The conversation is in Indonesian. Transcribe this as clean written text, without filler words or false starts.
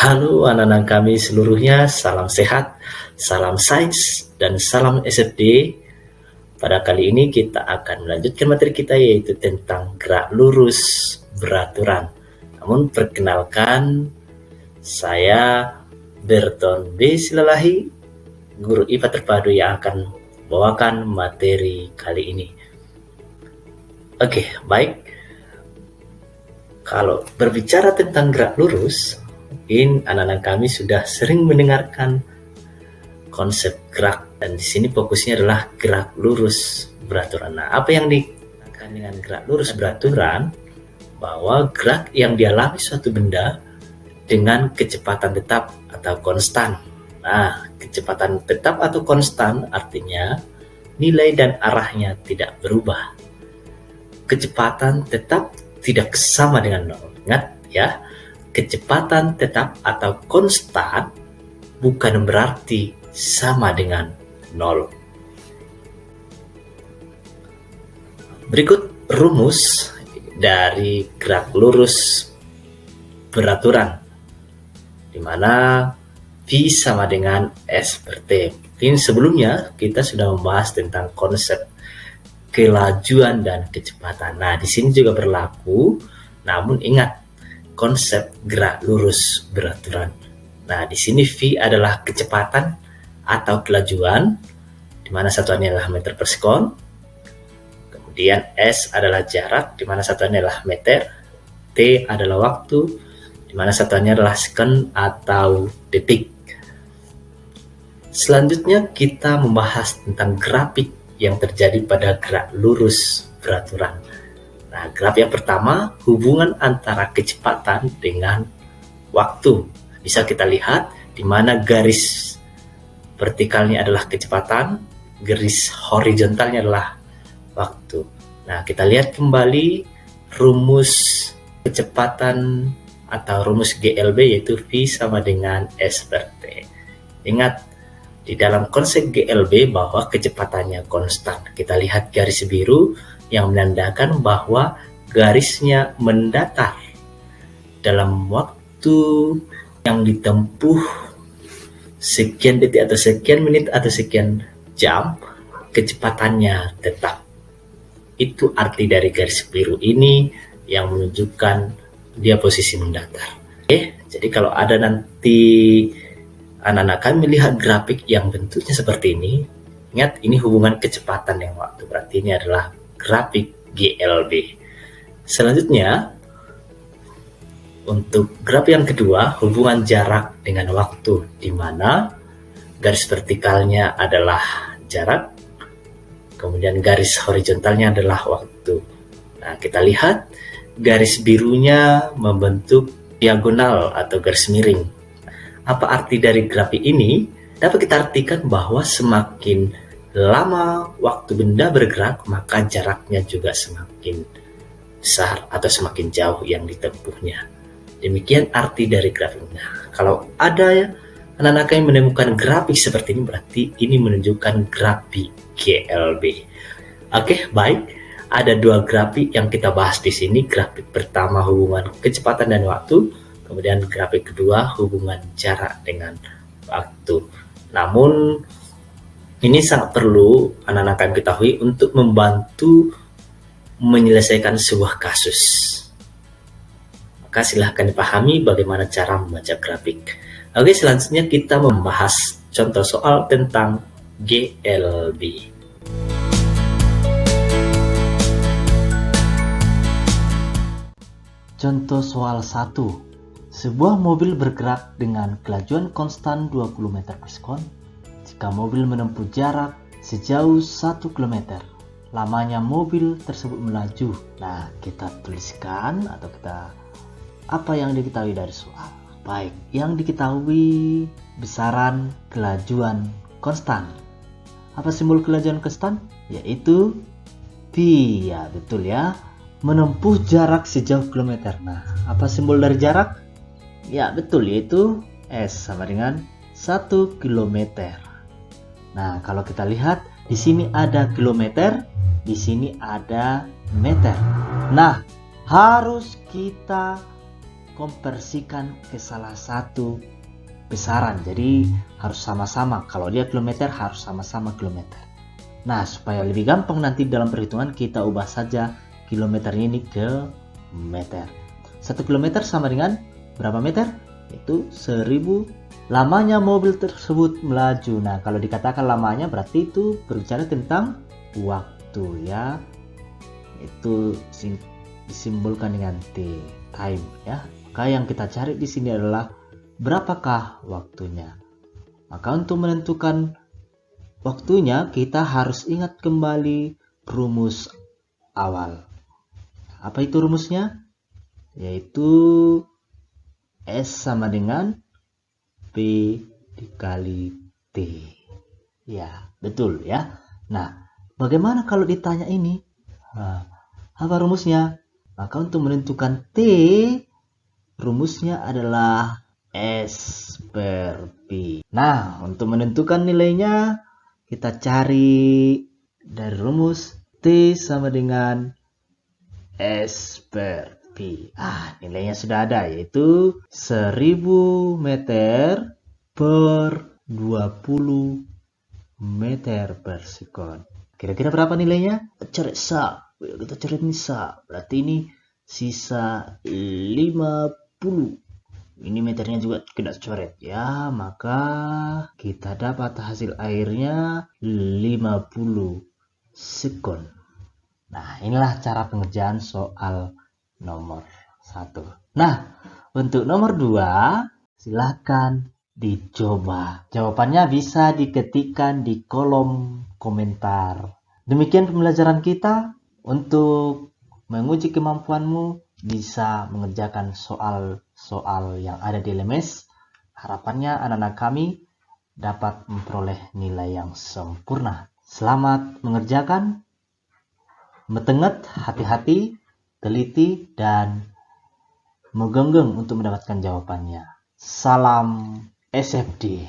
Halo anak-anak kami seluruhnya, salam sehat, salam sains, dan salam SD. Pada kali ini kita akan melanjutkan materi kita yaitu tentang gerak lurus beraturan. Namun perkenalkan, saya Berton B. Silalahi, guru IPA terpadu yang akan membawakan materi kali ini. Oke, baik. Kalau berbicara tentang gerak lurus, mungkin anak-anak kami sudah sering mendengarkan konsep gerak, dan di sini fokusnya adalah gerak lurus beraturan. Nah, apa yang dikatakan dengan gerak lurus beraturan? Bahwa gerak yang dialami suatu benda dengan kecepatan tetap atau konstan. Nah, kecepatan tetap atau konstan artinya nilai dan arahnya tidak berubah. Kecepatan tetap tidak sama dengan nol. Ingat ya, kecepatan tetap atau konstan bukan berarti sama dengan nol. Berikut rumus dari gerak lurus beraturan, di mana V sama dengan S per T. Mungkin sebelumnya kita sudah membahas tentang konsep kelajuan dan kecepatan. Nah, di sini juga berlaku, namun ingat konsep gerak lurus beraturan. Nah, di sini V adalah kecepatan atau kelajuan, di mana satuannya adalah meter per sekon. Kemudian S adalah jarak, di mana satuannya adalah meter. T adalah waktu, di mana satuannya adalah sekon atau detik. Selanjutnya kita membahas tentang grafik yang terjadi pada gerak lurus beraturan. Nah, graf yang pertama, hubungan antara kecepatan dengan waktu. Bisa kita lihat di mana garis vertikalnya adalah kecepatan, garis horizontalnya adalah waktu. Nah, kita lihat kembali rumus kecepatan atau rumus GLB, yaitu V sama dengan S per T. Ingat, di dalam konsep GLB bahwa kecepatannya konstan. Kita lihat garis biru yang menandakan bahwa garisnya mendatar dalam waktu yang ditempuh sekian detik atau sekian menit atau sekian jam, kecepatannya tetap. Itu arti dari garis biru ini yang menunjukkan dia posisi mendatar. Oke, jadi kalau ada nanti anak-anak kami melihat grafik yang bentuknya seperti ini, ingat ini hubungan kecepatan yang waktu, berarti ini adalah grafik GLB. Selanjutnya, untuk grafik yang kedua, hubungan jarak dengan waktu, di mana garis vertikalnya adalah jarak, kemudian garis horizontalnya adalah waktu. Nah, kita lihat garis birunya membentuk diagonal atau garis miring. Apa arti dari grafik ini? Dapat kita artikan bahwa semakin lama waktu benda bergerak, maka jaraknya juga semakin besar atau semakin jauh yang ditempuhnya. Demikian arti dari grafiknya. Kalau ada anak-anak yang menemukan grafik seperti ini, berarti ini menunjukkan grafik GLB. Oke, baik. Ada dua grafik yang kita bahas di sini. Grafik pertama hubungan kecepatan dan waktu, kemudian grafik kedua hubungan jarak dengan waktu. Namun ini sangat perlu anak-anak kami ketahui untuk membantu menyelesaikan sebuah kasus. Maka silahkan dipahami bagaimana cara membaca grafik. Oke, selanjutnya kita membahas contoh soal tentang GLB. Contoh soal 1. Sebuah mobil bergerak dengan kelajuan konstan 20 meter per sekon jika mobil menempuh jarak sejauh 1 km. Lamanya mobil tersebut melaju. Nah, kita tuliskan atau apa yang diketahui dari soal. Baik, yang diketahui besaran kelajuan konstan. Apa simbol kelajuan konstan? Yaitu V, ya betul ya. Menempuh jarak sejauh kilometer. Nah, apa simbol dari jarak? Ya betul, yaitu S sama dengan 1 km. Nah, kalau kita lihat di sini ada kilometer, di sini ada meter. Nah, harus kita dikonversikan ke salah satu besaran. Jadi harus sama-sama. Kalau dia kilometer harus sama-sama kilometer. Nah, supaya lebih gampang nanti dalam perhitungan kita ubah saja kilometernya ini ke meter. 1 kilometer sama dengan berapa meter? Itu 1000. Lamanya mobil tersebut melaju. Nah, kalau dikatakan lamanya berarti itu berbicara tentang waktu ya. Itu disimbolkan dengan T, time ya. Maka yang kita cari di sini adalah berapakah waktunya. Maka untuk menentukan waktunya kita harus ingat kembali rumus awal. Apa itu rumusnya? Yaitu S sama dengan P dikali T. Ya, betul ya. Nah, bagaimana kalau ditanya ini? Nah, apa rumusnya? Maka untuk menentukan T, rumusnya adalah S per P. Nah, untuk menentukan nilainya, kita cari dari rumus T sama dengan S per P. Nilainya sudah ada, yaitu 1000 meter per 20 meter per sekon. Kira-kira berapa nilainya? Coret sa. Kita coret ini sa. Berarti ini sisa 50. Ini meternya juga kita coret ya. Maka kita dapat hasil airnya 50 sekon. Nah, inilah cara pengerjaan soal nomor 1. Nah, untuk nomor 2, silakan dicoba. Jawabannya bisa diketikkan di kolom komentar. Demikian pembelajaran kita. Untuk menguji kemampuanmu bisa mengerjakan soal-soal yang ada di LMS. Harapannya anak-anak kami dapat memperoleh nilai yang sempurna. Selamat mengerjakan. Metenget, hati-hati, teliti, dan menggenggam untuk mendapatkan jawabannya. Salam SFD.